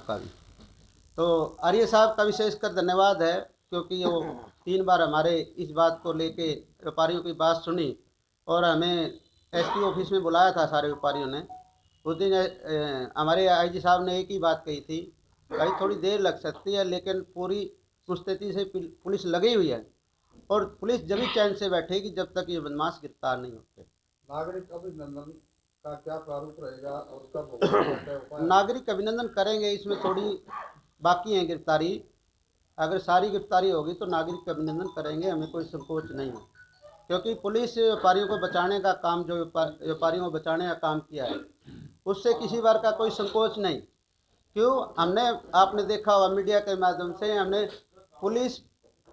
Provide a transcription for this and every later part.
का भी। तो आर्य साहब का विशेषकर धन्यवाद है, क्योंकि वो 3 बार हमारे इस बात को लेके व्यापारियों की बात सुनी और हमें एसपी ऑफिस में बुलाया था सारे व्यापारियों ने। उस दिन हमारे आईजी साहब ने एक ही बात कही थी, भाई थोड़ी देर लग सकती है लेकिन पूरी मुस्तैदी से पुलिस लगी हुई है और पुलिस जब भी चैन से बैठेगी जब तक ये बदमाश गिरफ्तार नहीं होते। नागरिक अभिनंदन का क्या प्रारूप रहेगा और उसका भुगतान क्या उपाय? नागरिक अभिनंदन करेंगे, इसमें थोड़ी बाकी है गिरफ्तारी। अगर सारी गिरफ्तारी होगी तो नागरिक अभिनंदन करेंगे, हमें कोई संकोच नहीं है, क्योंकि पुलिस व्यापारियों को बचाने का काम, जो व्यापारियों को बचाने का काम किया है, उससे किसी बार का कोई संकोच नहीं। क्यों? हमने, आपने देखा होगा मीडिया के माध्यम से, हमने पुलिस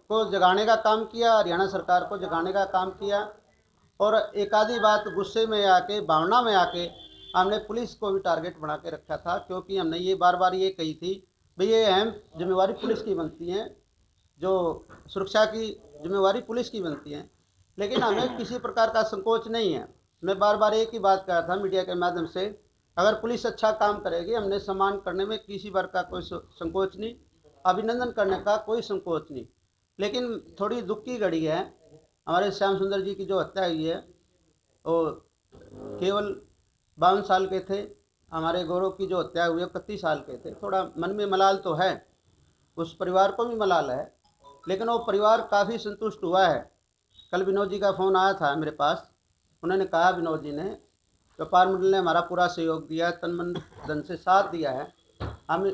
को जगाने का काम किया, हरियाणा सरकार को जगाने का काम किया, और एक आधी बात गुस्से में आके, भावना में आके हमने पुलिस को भी टारगेट बना के रखा था, क्योंकि हमने ये बार बार ये कही थी भाई ये अहम जिम्मेवारी पुलिस की बनती है, जो सुरक्षा की जिम्मेवारी पुलिस की बनती है, लेकिन हमें किसी प्रकार का संकोच नहीं है। मैं बार बार एक ही बात कहा था मीडिया के माध्यम से, अगर पुलिस अच्छा काम करेगी हमने सम्मान करने में किसी बार का कोई संकोच नहीं, अभिनंदन करने का कोई संकोच नहीं। लेकिन थोड़ी दुख की घड़ी है, हमारे श्याम सुंदर जी की जो हत्या हुई है वो केवल 52 साल के थे, हमारे गौरव की जो हत्या हुई है 31 साल के थे। थोड़ा मन में मलाल तो है, उस परिवार को भी मलाल है, लेकिन वो परिवार काफ़ी संतुष्ट हुआ है। कल विनोद जी का फ़ोन आया था मेरे पास, उन्होंने कहा, विनोद जी ने, व्यापार मंडल ने हमारा पूरा सहयोग दिया, तन मन धन से साथ दिया है, हम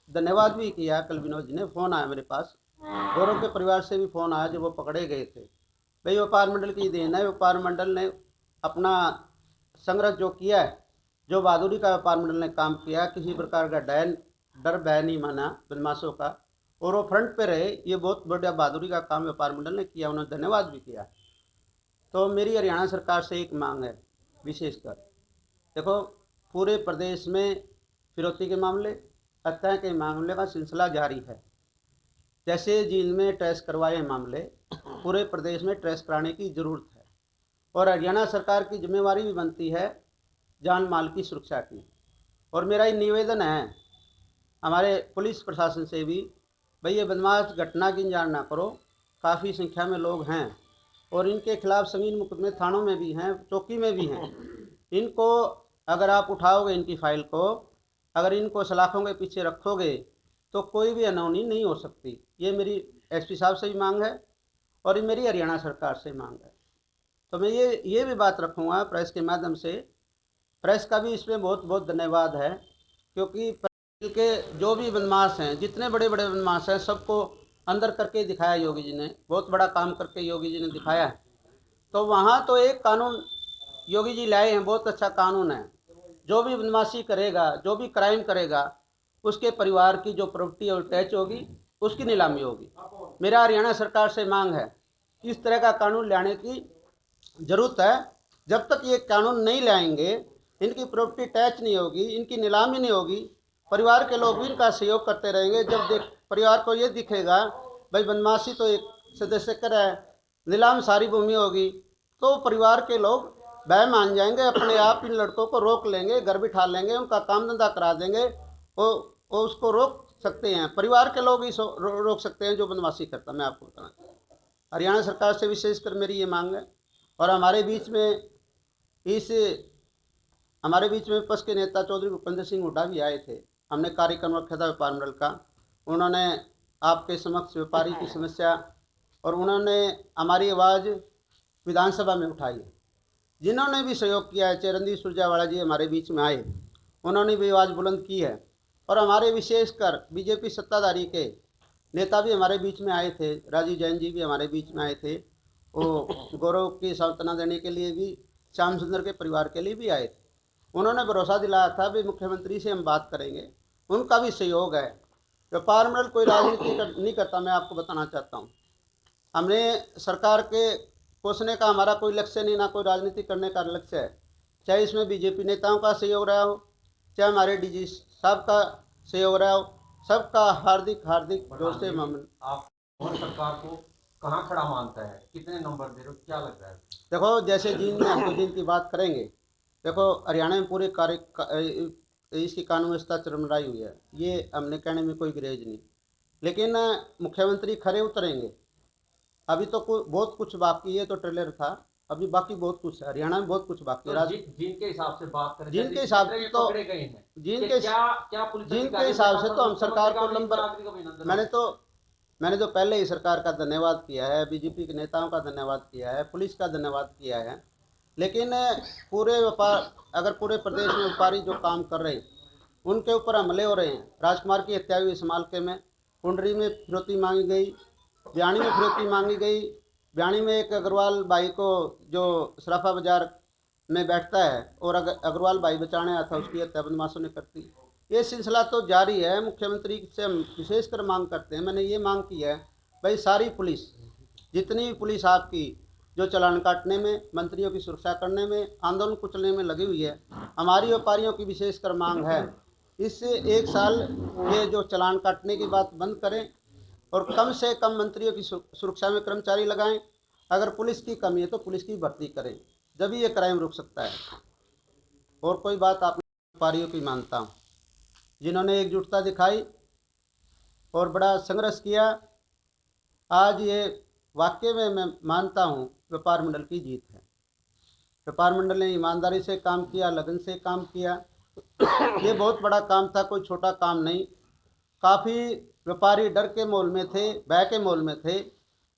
धन्यवाद भी किया। कल विनोद जी ने फ़ोन आया मेरे पास, गौरव के परिवार से भी फ़ोन आया जो वो पकड़े गए थे। भाई व्यापार मंडल की देन है, व्यापार मंडल ने अपना संग्रह जो किया है, जो बहादुरी का व्यापार मंडल ने काम किया, किसी प्रकार का डर भय नहीं माना बदमाशों का, और वो फ्रंट पे रहे, ये बहुत बड़ा बहादुरी का काम व्यापार मंडल ने किया, उन्होंने धन्यवाद भी किया। तो मेरी हरियाणा सरकार से एक मांग है विशेषकर, देखो पूरे प्रदेश में फिरौती के मामले, हत्या के मामले का सिलसिला जारी है। जैसे जेल में ट्रेस करवाए मामले, पूरे प्रदेश में ट्रेस कराने की ज़रूरत है, और हरियाणा सरकार की जिम्मेवारी भी बनती है जान माल की सुरक्षा की। और मेरा ये निवेदन है हमारे पुलिस प्रशासन से भी, भाई ये बदमाश घटना की इंतजार ना करो, काफ़ी संख्या में लोग हैं और इनके खिलाफ संगीन मुकदमे थानों में भी हैं, चौकी में भी हैं। इनको अगर आप उठाओगे, इनकी फाइल को अगर इनको सलाखों के पीछे रखोगे तो कोई भी अनहोनी नहीं हो सकती। ये मेरी एसपी साहब से भी मांग है और ये मेरी हरियाणा सरकार से मांग है। तो मैं ये भी बात रखूँगा प्रेस के माध्यम से, प्रेस का भी इसमें बहुत बहुत धन्यवाद है, क्योंकि के जो भी बदमाश हैं, जितने बड़े बड़े बदमाश हैं, सबको अंदर करके दिखाया योगी जी ने, बहुत बड़ा काम करके योगी जी ने दिखाया है। तो वहाँ तो एक कानून योगी जी लाए हैं, बहुत अच्छा कानून है, जो भी बदमाशी करेगा, जो भी क्राइम करेगा, उसके परिवार की जो प्रॉपर्टी और टैच होगी उसकी नीलामी होगी। मेरा हरियाणा सरकार से मांग है कि इस तरह का कानून लाने की ज़रूरत है। जब तक ये कानून नहीं लाएंगे, इनकी प्रॉपर्टी टैच नहीं होगी, इनकी नीलामी नहीं होगी, परिवार के लोग भी इनका सहयोग करते रहेंगे। जब परिवार को ये दिखेगा भाई बदमाशी तो एक सदस्य करे, नीलाम सारी भूमि होगी, तो परिवार के लोग भय मान जाएंगे, अपने आप इन लड़कों को रोक लेंगे, घर बिठा लेंगे, उनका काम धंधा करा देंगे, वो उसको रोक सकते हैं, परिवार के लोग ही रोक सकते हैं जो बदमाशी करता। मैं आपको बताना, हरियाणा सरकार से विशेषकर मेरी ये मांग है। और इस हमारे बीच में विपक्ष के नेता चौधरी भूपेंद्र सिंह हुड्डा भी आए थे, हमने कार्यक्रम रखा था व्यापार मंडल का, उन्होंने आपके समक्ष व्यापारी की समस्या और उन्होंने हमारी आवाज़ विधानसभा में उठाई। जिन्होंने भी सहयोग किया है, चरणदीप सुरजेवाला जी हमारे बीच में आए, उन्होंने भी आवाज़ बुलंद की है, और हमारे विशेषकर बीजेपी सत्ताधारी के नेता भी हमारे बीच में आए थे, राजीव जैन जी भी हमारे बीच में आए थे, वो गौरव की सांत्वना देने के लिए भी, श्याम सुंदर के परिवार के लिए भी आए थे। उन्होंने भरोसा दिलाया था भी मुख्यमंत्री से हम बात करेंगे, उनका भी सहयोग है। व्यापार मंडल कोई राजनीति नहीं करता, मैं आपको बताना चाहता हूँ। हमने सरकार के कोसने का हमारा कोई लक्ष्य नहीं, ना कोई राजनीति करने का लक्ष्य है, चाहे इसमें बीजेपी नेताओं का सहयोग रहा हो, चाहे हमारे डीजी साहब का सहयोग रहा हो, सबका हार्दिक हार्दिक जोर से मामन। आप सरकार को कहाँ खड़ा मानता है, कितने नंबर दे रहे हो, क्या लग रहा है? देखो जैसे जीन में हम तो जीन की बात करेंगे, देखो हरियाणा में पूरे इसकी कानून व्यवस्था चरमराई हुई है, ये हमने कहने में कोई गुरेज नहीं। लेकिन मुख्यमंत्री खरे उतरेंगे। अभी तो बहुत कुछ बाकी है, तो ट्रेलर था, अभी बाकी बहुत कुछ है, हरियाणा में बहुत कुछ बाकी है। तो जिनके हिसाब से बात करें, जिनके जैसे हिसाब जितने से भी तो पकड़े गए हैं, जिनके क्या क्या पुलिस जिनके अधिकारियों के हिसाब साथ से तो हम मुख्यमंत्री सरकार का को भी इस नंबर, नागरिक अभिनंदन मैंने होगा। तो मैंने तो पहले ही सरकार का धन्यवाद किया है, बीजेपी के नेताओं का धन्यवाद किया है, पुलिस का धन्यवाद किया है। लेकिन पूरे व्यापार, अगर पूरे प्रदेश में व्यापारी जो काम कर रहे हैं उनके ऊपर हमले हो रहे हैं। राजकुमार की हत्या हुई समालके में, कुंडरी में फिरौती मांगी गई, बयानी में फिरौती मांगी गई। बयानी में एक अग्रवाल भाई को, जो सराफा बाजार में बैठता है और अग्रवाल भाई बचाने आया था, उसकी हत्या बदमाशों ने कर दी। ये सिलसिला तो जारी है। मुख्यमंत्री से हम विशेषकर मांग करते हैं, मैंने ये मांग की है, भाई सारी पुलिस, जितनी भी पुलिस आपकी जो चालान काटने में, मंत्रियों की सुरक्षा करने में, आंदोलन कुचलने में लगी हुई है, हमारी व्यापारियों की विशेषकर मांग है, इससे एक साल ये जो चालान काटने की बात बंद करें और कम से कम मंत्रियों की सुरक्षा में कर्मचारी लगाएं। अगर पुलिस की कमी है तो पुलिस की भर्ती करें, जब ये क्राइम रुक सकता है। और कोई बात आप व्यापारियों की मानता हूँ, जिन्होंने एकजुटता दिखाई और बड़ा संघर्ष किया। आज ये वाकई में मैं मानता हूँ व्यापार मंडल की जीत है। व्यापार मंडल ने ईमानदारी से काम किया, लगन से काम किया। ये बहुत बड़ा काम था, कोई छोटा काम नहीं। काफ़ी व्यापारी डर के मोल में थे, भय के मोल में थे,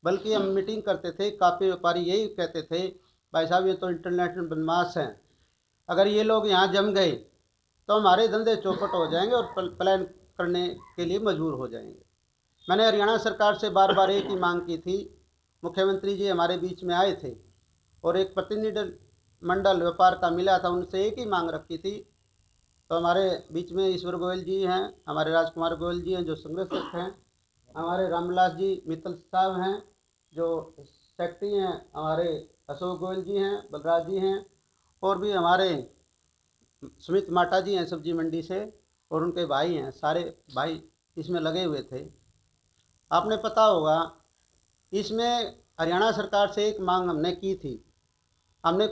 बल्कि हम मीटिंग करते थे, काफ़ी व्यापारी यही कहते थे, भाई साहब ये तो इंटरनेशनल बदमाश हैं, अगर ये लोग यहाँ जम गए तो हमारे धंधे चौपट हो जाएंगे और पलायन करने के लिए मजबूर हो जाएंगे। मैंने हरियाणा सरकार से बार बार एक ही मांग की थी। मुख्यमंत्री जी हमारे बीच में आए थे और एक प्रतिनिधि मंडल व्यापार का मिला था, उनसे एक ही मांग रखी थी। तो हमारे बीच में ईश्वर गोयल जी हैं, हमारे राजकुमार गोयल जी हैं जो संरक्षक हैं, हमारे रामविलास जी मित्तल साहब हैं जो सेक्रेटरी हैं, हमारे अशोक गोयल जी हैं, बलराज जी हैं, और भी हमारे सुमित माटा जी हैं सब्जी मंडी से, और उनके भाई हैं, सारे भाई इसमें लगे हुए थे। आपने पता होगा, इसमें हरियाणा सरकार से एक मांग हमने की थी। हमने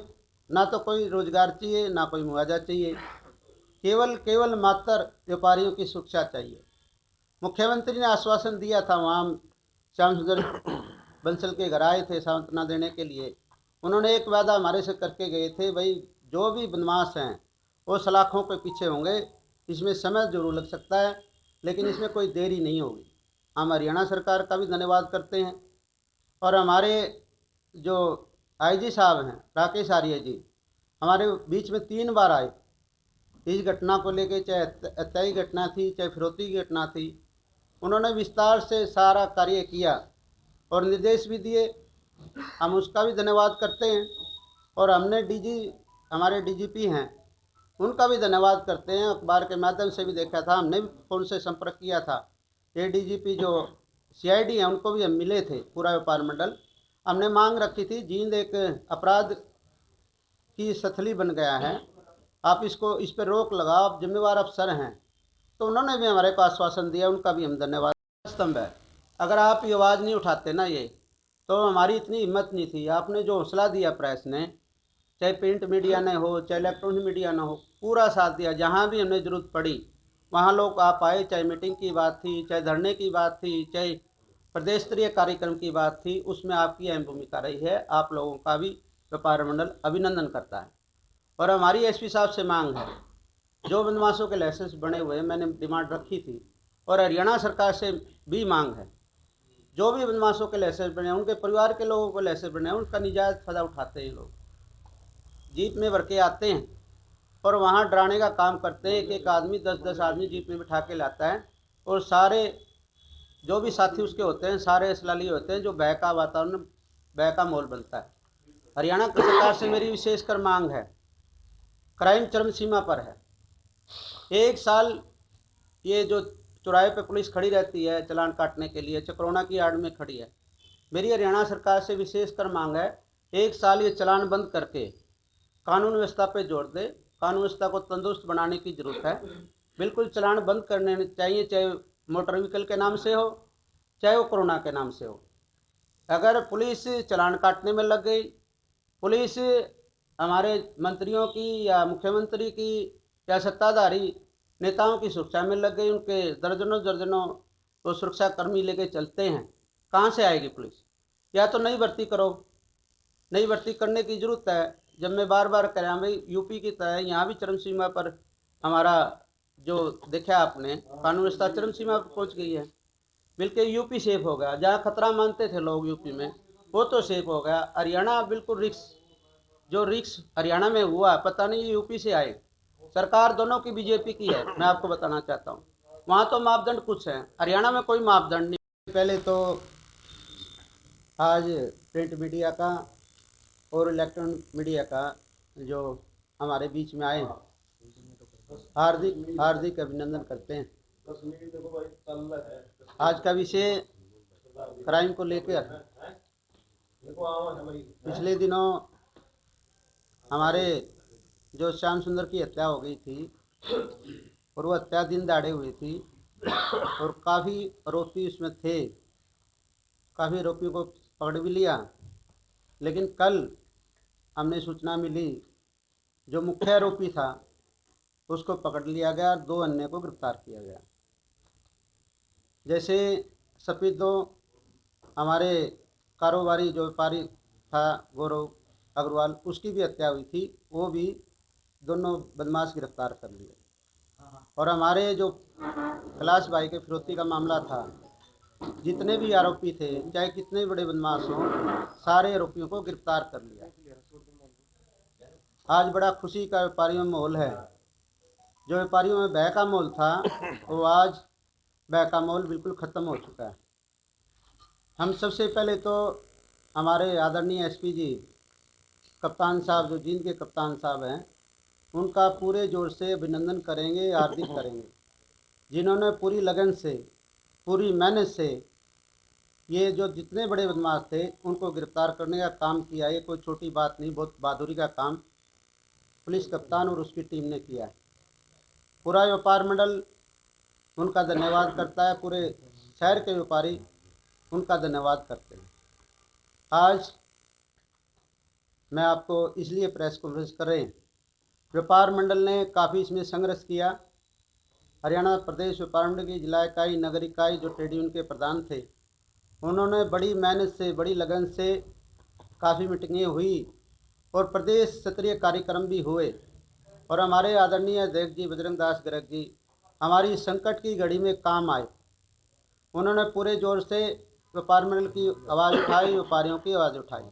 ना तो कोई रोजगार चाहिए, ना कोई मुआवजा चाहिए, केवल मात्र व्यापारियों की सुरक्षा चाहिए। मुख्यमंत्री ने आश्वासन दिया था, वहाँ श्याम सुंदर बंसल के घर आए थे सांत्वना देने के लिए। उन्होंने एक वादा हमारे से करके गए थे, भाई जो भी बदमाश हैं वो सलाखों के पीछे होंगे, इसमें समय जरूर लग सकता है लेकिन इसमें कोई देरी नहीं होगी। हम हरियाणा सरकार का भी धन्यवाद करते हैं। और हमारे जो आईजी साहब हैं राकेश आर्य जी, हमारे बीच में 3 बार आए इस घटना को लेकर, चाहे हत्याई घटना थी, चाहे फिरौती की घटना थी। उन्होंने विस्तार से सारा कार्य किया और निर्देश भी दिए, हम उसका भी धन्यवाद करते हैं। और हमने हमारे डीजीपी हैं उनका भी धन्यवाद करते हैं। अखबार के माध्यम से भी देखा था, हमने भी फ़ोन से संपर्क किया था। ये डीजीपी जो सीआईडी हैं उनको भी हम मिले थे, पूरा व्यापार मंडल। हमने मांग रखी थी, जींद एक अपराध की स्थली बन गया है, आप इस पर रोक लगाओ, आप जिम्मेवार अफसर हैं। तो उन्होंने भी हमारे को आश्वासन दिया, उनका भी हम धन्यवाद। स्तंभ है, अगर आप ये आवाज़ नहीं उठाते ना, ये तो हमारी इतनी हिम्मत नहीं थी। आपने जो हौसला दिया प्रेस ने, चाहे प्रिंट मीडिया ने हो, चाहे इलेक्ट्रॉनिक मीडिया ने हो, पूरा साथ दिया। जहाँ भी हमें ज़रूरत पड़ी वहाँ लोग आप आए, चाहे मीटिंग की बात थी, चाहे धरने की बात थी, चाहे प्रदेश स्तरीय कार्यक्रम की बात थी, उसमें आपकी अहम भूमिका रही है। आप लोगों का भी व्यापार मंडल अभिनंदन करता है। और हमारी एसपी साहब से मांग है, जो बदमाशों के लाइसेंस बने हुए हैं, मैंने डिमांड रखी थी, और हरियाणा सरकार से भी मांग है, जो भी बदमाशों के लाइसेंस बने हैं, उनके परिवार के लोगों को लाइसेंस बने हैं, उनका निजायज़ फ़ायदा उठाते हैं। लोग जीप में भर के आते हैं और वहाँ डराने का काम करते हैं। एक आदमी 10-10 आदमी जीप में बिठा के लाता है और सारे जो भी साथी उसके होते हैं सारे असलाली होते हैं, जो भय का वातावरण, भय का माहौल बनता है। हरियाणा की सरकार से मेरी विशेषकर मांग है, क्राइम चरम सीमा पर है। एक साल ये जो चौराहे पे पुलिस खड़ी रहती है चालान काटने के लिए, चक्रोना की आड़ में खड़ी है। मेरी हरियाणा सरकार से विशेषकर मांग है, एक साल ये चालान बंद करके कानून व्यवस्था पे जोर दे। कानून व्यवस्था को तंदुरुस्त बनाने की ज़रूरत है। बिल्कुल चालान बंद करने चाहिए, चाहे मोटर व्हीकल के नाम से हो, चाहे वो कोरोना के नाम से हो। अगर पुलिस चालान काटने में लग गई, पुलिस हमारे मंत्रियों की या मुख्यमंत्री की या सत्ताधारी नेताओं की सुरक्षा में लग गई, उनके दर्जनों दर्जनों वो सुरक्षा कर्मी लेके चलते हैं। कहाँ से आएगी पुलिस? या तो नई भर्ती करो, नई भर्ती करने की ज़रूरत है। जब मैं बार बार कह रहा हूँ भाई, यूपी की तरह यहाँ भी चरम सीमा पर हमारा जो देखा आपने कानून व्यवस्था चरम सीमा पर पहुँच गई है। बिल्कुल यूपी सेफ हो गया, जहाँ खतरा मानते थे लोग यूपी में वो तो सेफ हो गया। हरियाणा बिल्कुल रिक्स, जो रिक्स हरियाणा में हुआ पता नहीं यूपी से आए। सरकार दोनों की बीजेपी की है, मैं आपको बताना चाहता हूँ। वहाँ तो मापदंड कुछ हैं, हरियाणा में कोई मापदंड नहीं। पहले तो आज प्रिंट मीडिया का और इलेक्ट्रॉनिक मीडिया का जो हमारे बीच में आए, हार्दिक हार्दिक अभिनंदन करते हैं। आज का विषय क्राइम को लेकर, पिछले दिनों हमारे जो श्याम सुंदर की हत्या हो गई थी और वो हत्या दिन दहाड़े हुई थी और काफ़ी आरोपी उसमें थे, काफ़ी आरोपियों को पकड़ भी लिया। लेकिन कल हमने सूचना मिली जो मुख्य आरोपी था उसको पकड़ लिया गया, 2 अन्य को गिरफ्तार किया गया। जैसे सफेदों हमारे कारोबारी जो व्यापारी था गौरव अग्रवाल, उसकी भी हत्या हुई थी, वो भी दोनों बदमाश गिरफ्तार कर लिए। और हमारे जो कैलाश भाई के फिरौती का मामला था, जितने भी आरोपी थे चाहे कितने बड़े बदमाश हों, सारे आरोपियों को गिरफ्तार कर लिया। आज बड़ा खुशी का व्यापारियों में माहौल है। जो व्यापारियों में भय का माहौल था वो आज भय का माहौल बिल्कुल ख़त्म हो चुका है। हम सबसे पहले तो हमारे आदरणीय एसपी जी कप्तान साहब, जो जींद के कप्तान साहब हैं, उनका पूरे जोर से अभिनंदन करेंगे, हार्दिक करेंगे, जिन्होंने पूरी लगन से, पूरी मेहनत से ये जो जितने बड़े बदमाश थे उनको गिरफ्तार करने का काम किया। ये कोई छोटी बात नहीं, बहुत बहादुरी का काम पुलिस कप्तान और उसकी टीम ने किया। पूरा व्यापार मंडल उनका धन्यवाद करता है, पूरे शहर के व्यापारी उनका धन्यवाद करते हैं। आज मैं आपको इसलिए प्रेस कॉन्फ्रेंस कर रहे हैं, व्यापार मंडल ने काफ़ी इसमें संघर्ष किया। हरियाणा प्रदेश व्यापार मंडल की जिला इकाई, नगर इकाई, जो ट्रेड यूनियन के प्रधान थे, उन्होंने बड़ी मेहनत से, बड़ी लगन से काफ़ी मीटिंगें हुई और प्रदेश स्तरीय कार्यक्रम भी हुए। और हमारे आदरणीय अध्यक्ष जी बजरंग दास गर्ग जी हमारी संकट की घड़ी में काम आए। उन्होंने पूरे जोर से व्यापार मंडल की आवाज़ उठाई, व्यापारियों की आवाज़ उठाई।